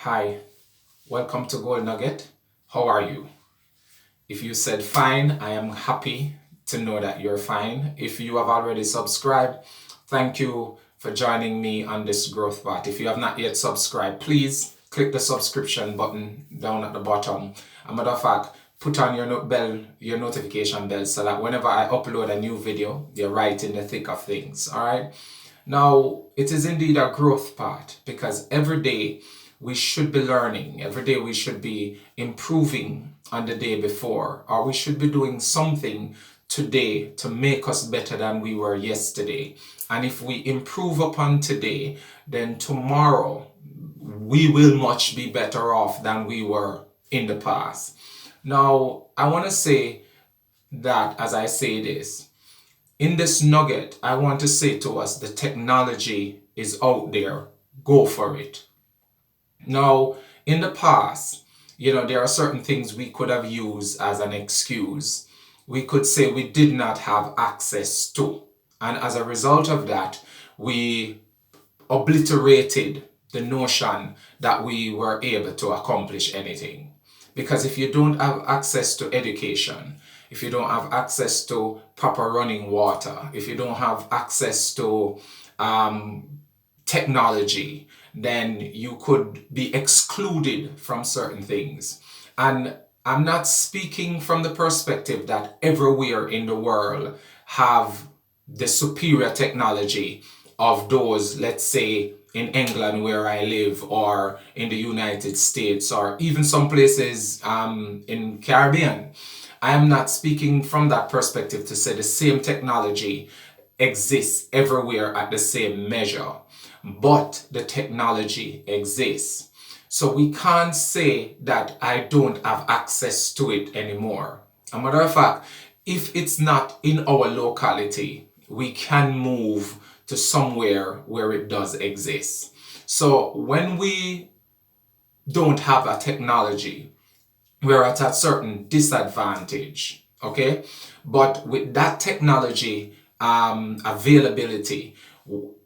Hi, welcome to Gold Nugget. How are you? If you said fine, I am happy to know that you're fine. If you have already subscribed, thank you for joining me on this growth path. If you have not yet subscribed, please click the subscription button down at the bottom. As a matter of fact, put on your notification bell so that whenever I upload a new video, you're right in the thick of things. All right. Now, it is indeed a growth part because every day we should be learning. Every day we should be improving on the day before, or we should be doing something today to make us better than we were yesterday. And if we improve upon today, then tomorrow we will much be better off than we were in the past. Now, I want to say that as I say this, in this nugget, I want to say to us the technology is out there. Go for it. Now, in the past, there are certain things we could have used as an excuse. We could say we did not have access to. And as a result of that, we obliterated the notion that we were able to accomplish anything. Because if you don't have access to education, if you don't have access to proper running water, if you don't have access to technology, then you could be excluded from certain things. And I'm not speaking from the perspective that everywhere in the world have the superior technology of those, let's say, in England where I live, or in the United States, or even some places in Caribbean. I am not speaking from that perspective to say the same technology exists everywhere at the same measure, but the technology exists. So we can't say that I don't have access to it anymore. As a matter of fact, if it's not in our locality, we can move to somewhere where it does exist. So when we don't have a technology, we're at a certain disadvantage, okay? But with that technology availability,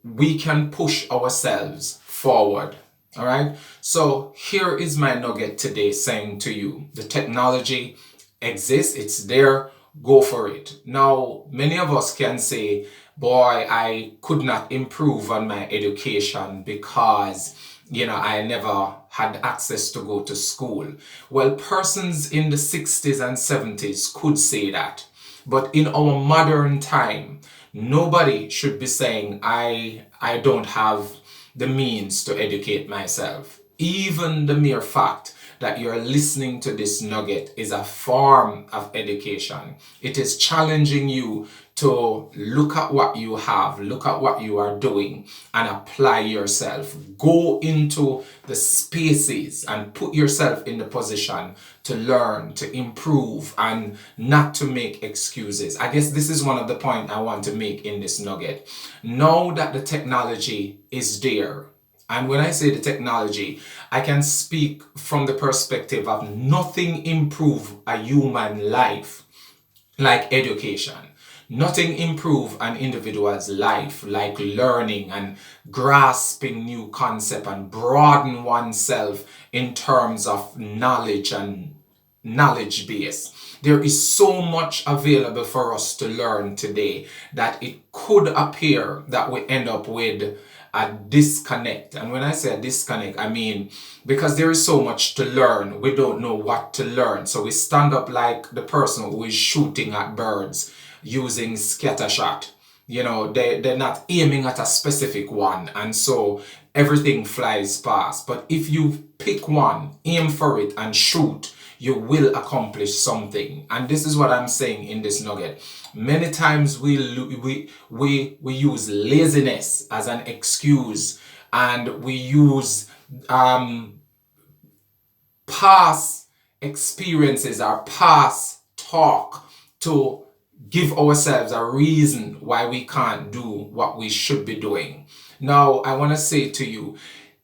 we can push ourselves forward, all right? So here is my nugget today saying to you, the technology exists, it's there, go for it. Now, many of us can say, boy, I could not improve on my education because I never had access to go to school. Well, persons in the 60s and 70s could say that. But in our modern time, nobody should be saying, I don't have the means to educate myself. Even the mere fact that you're listening to this nugget is a form of education. It is challenging you to look at what you have, look at what you are doing, and apply yourself. Go into the spaces and put yourself in the position to learn, to improve, and not to make excuses. I guess this is one of the points I want to make in this nugget. Know that the technology is there. And when I say the technology, I can speak from the perspective of nothing improve a human life like education. Nothing improve an individual's life like learning and grasping new concept and broaden oneself in terms of knowledge and knowledge base. There is so much available for us to learn today that it could appear that we end up with a disconnect. And when I say a disconnect, I mean because there is so much to learn, we don't know what to learn. So we stand up like the person who is shooting at birds using scattershot. They're not aiming at a specific one, and so everything flies past. But if you pick one, aim for it, and shoot, you will accomplish something. And this is what I'm saying in this nugget. Many times we use laziness as an excuse, and we use past experiences or past talk to give ourselves a reason why we can't do what we should be doing. Now, I want to say to you,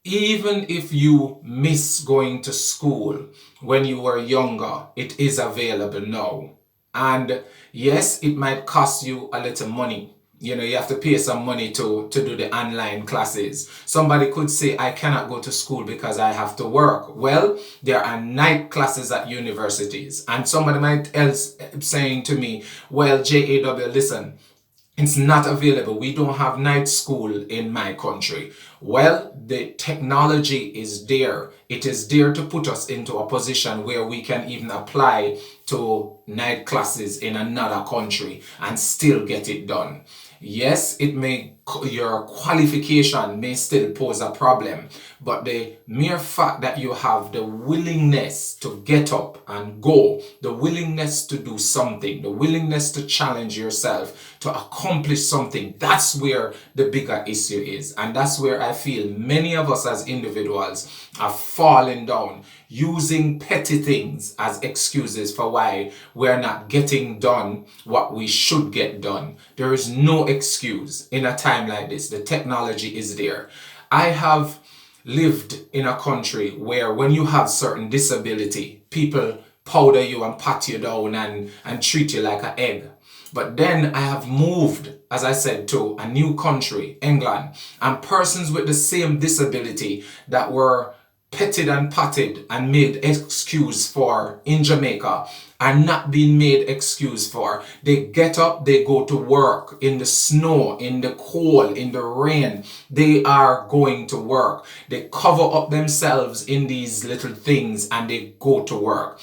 even if you miss going to school when you were younger, it is available now. And yes, it might cost you a little money. You have to pay some money to do the online classes. Somebody could say, I cannot go to school because I have to work. Well, there are night classes at universities. And somebody might else saying to me, well, JAW, listen, it's not available. We don't have night school in my country. Well, the technology is there. It is there to put us into a position where we can even apply to night classes in another country and still get it done. Yes, it may, your qualification may still pose a problem, but the mere fact that you have the willingness to get up and go, the willingness to do something, the willingness to challenge yourself, to accomplish something, that's where the bigger issue is. And that's where I feel many of us as individuals are falling down, using petty things as excuses for why we're not getting done what we should get done. There is no excuse in a time like this. The technology is there. I have lived in a country where when you have certain disability, people powder you and pat you down and treat you like an egg. But then I have moved, as I said, to a new country, England, and persons with the same disability that were petted and patted and made excuse for in Jamaica are not being made excuse for. They get up, they go to work in the snow, in the cold, in the rain. They are going to work. They cover up themselves in these little things and they go to work.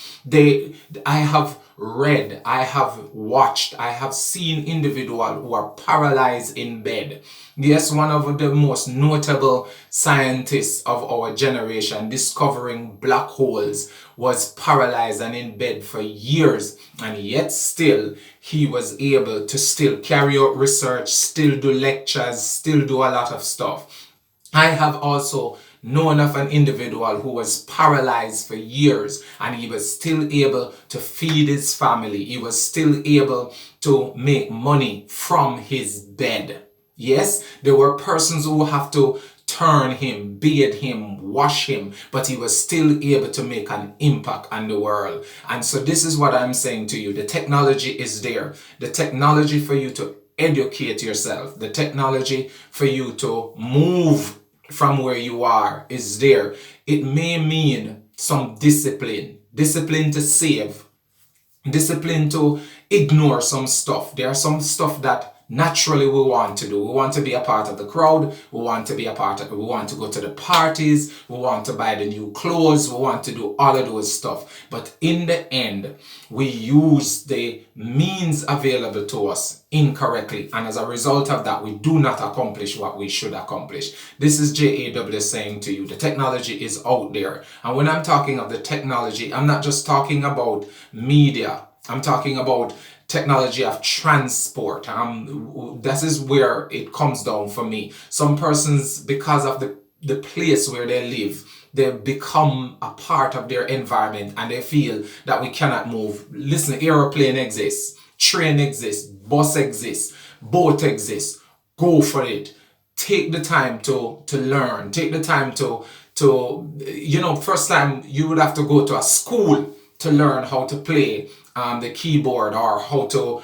I have read, I have watched, I have seen individuals who are paralyzed in bed. Yes, one of the most notable scientists of our generation discovering black holes was paralyzed and in bed for years, and yet still he was able to still carry out research, still do lectures, still do a lot of stuff. I have also known of an individual who was paralyzed for years and he was still able to feed his family. He was still able to make money from his bed. Yes, there were persons who have to turn him, bathe him, wash him, but he was still able to make an impact on the world. And so this is what I'm saying to you. The technology is there. The technology for you to educate yourself, the technology for you to move from where you are is there. It may mean some discipline, discipline to save, discipline to ignore some stuff. There are some stuff that naturally we want to do. We want to be a part of the crowd. We want to be a part of, we want to go to the parties. We want to buy the new clothes. We want to do all of those stuff. But in the end, we use the means available to us incorrectly. And as a result of that, we do not accomplish what we should accomplish. This is JAW saying to you, the technology is out there. And when I'm talking of the technology, I'm not just talking about media. I'm talking about technology of transport. This is where it comes down for me. Some persons, because of the place where they live, they become a part of their environment and they feel that we cannot move. Listen, aeroplane exists, train exists, bus exists, boat exists. Go for it. Take the time to learn. Take the time to first time you would have to go to a school to learn how to play the keyboard or how to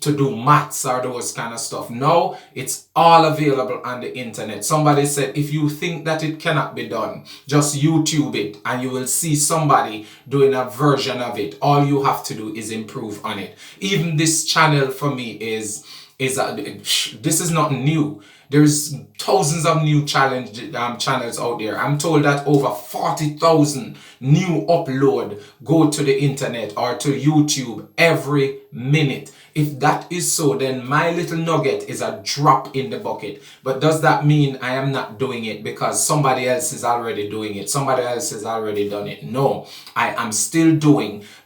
do maths or those kind of stuff. Now it's all available on the internet. Somebody said if you think that it cannot be done, just YouTube it and you will see somebody doing a version of it. All you have to do is improve on it. Even this channel for me is this is not new. There's thousands of new channels out there. I'm told that over 40,000 new upload go to the internet or to YouTube every minute. If that is so, then my little nugget is a drop in the bucket. But does that mean I am not doing it because somebody else is already doing it? Somebody else has already done it? No, I am still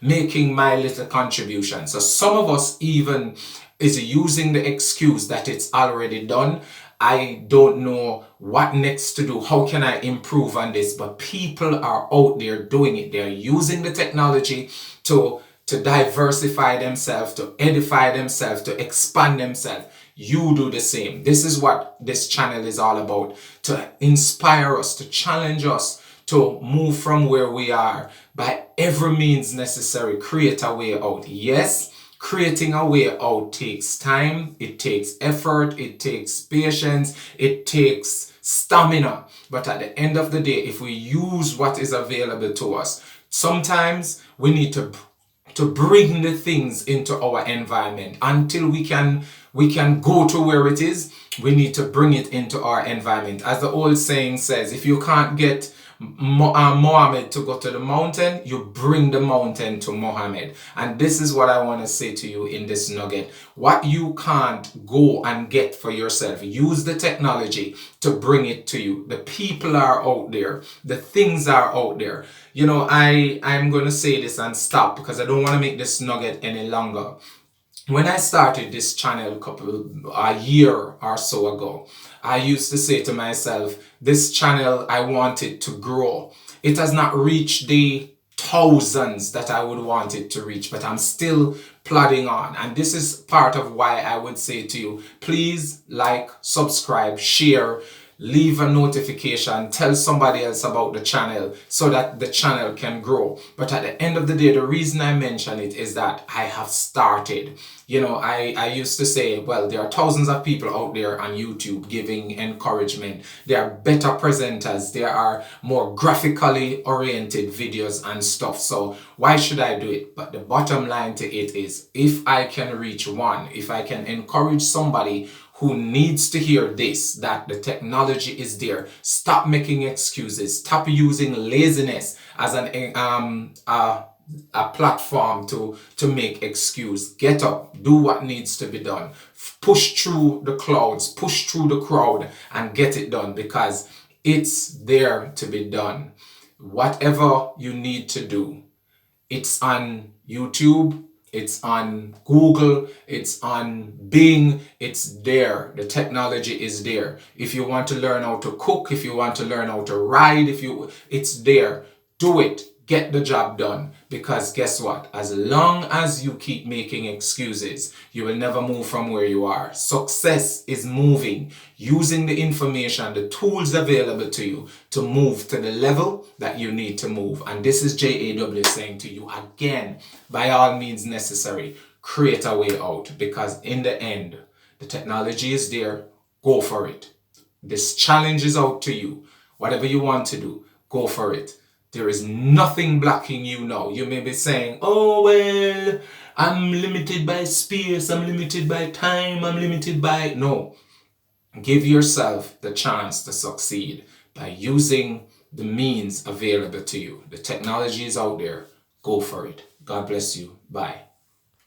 making my little contribution. So some of us even is using the excuse that it's already done. I don't know what next to do. How can I improve on this? But people are out there doing it. They're using the technology to diversify themselves, to edify themselves, to expand themselves. You do the same. This is what this channel is all about. To inspire us, to challenge us, to move from where we are by every means necessary. Create a way out. Yes, Creating a way out takes time, it takes effort, it takes patience, it takes stamina. But at the end of the day, if we use what is available to us, sometimes we need to bring the things into our environment. Until we can go to where it is, we need to bring it into our environment. As the old saying says, if you can't get Mohammed to go to the mountain, you bring the mountain to Mohammed. And this is what I want to say to you in this nugget. What you can't go and get for yourself, use the technology to bring it to you. The people are out there, the things are out there. I'm going to say this and stop because I don't want to make this nugget any longer. When I started this channel a year or so ago, I used to say to myself, this channel, I want it to grow. It has not reached the thousands that I would want it to reach, but I'm still plodding on. And this is part of why I would say to you, please like, subscribe, share, leave a notification, tell somebody else about the channel so that the channel can grow. But at the end of the day, the reason I mention it is that I have started. I used to say, well, there are thousands of people out there on YouTube giving encouragement. There are better presenters. There are more graphically oriented videos and stuff. So why should I do it? But the bottom line to it is, if I can reach one, if I can encourage somebody who needs to hear this, that the technology is there. Stop making excuses. Stop using laziness as a platform to make excuse. Get up, do what needs to be done. Push through the clouds, push through the crowd and get it done, because it's there to be done. Whatever you need to do, it's on YouTube, it's on Google, it's on Bing, it's there. The technology is there. If you want to learn how to cook, if you want to learn how to ride, it's there. Do it. Get the job done. Because guess what? As long as you keep making excuses, you will never move from where you are. Success is moving, using the information, the tools available to you to move to the level that you need to move. And this is JAW saying to you again, by all means necessary, create a way out. Because in the end, the technology is there. Go for it. This challenge is out to you. Whatever you want to do, go for it. There is nothing blocking you now. You may be saying, oh, well, I'm limited by space, I'm limited by time, I'm limited by... No. Give yourself the chance to succeed by using the means available to you. The technology is out there. Go for it. God bless you. Bye.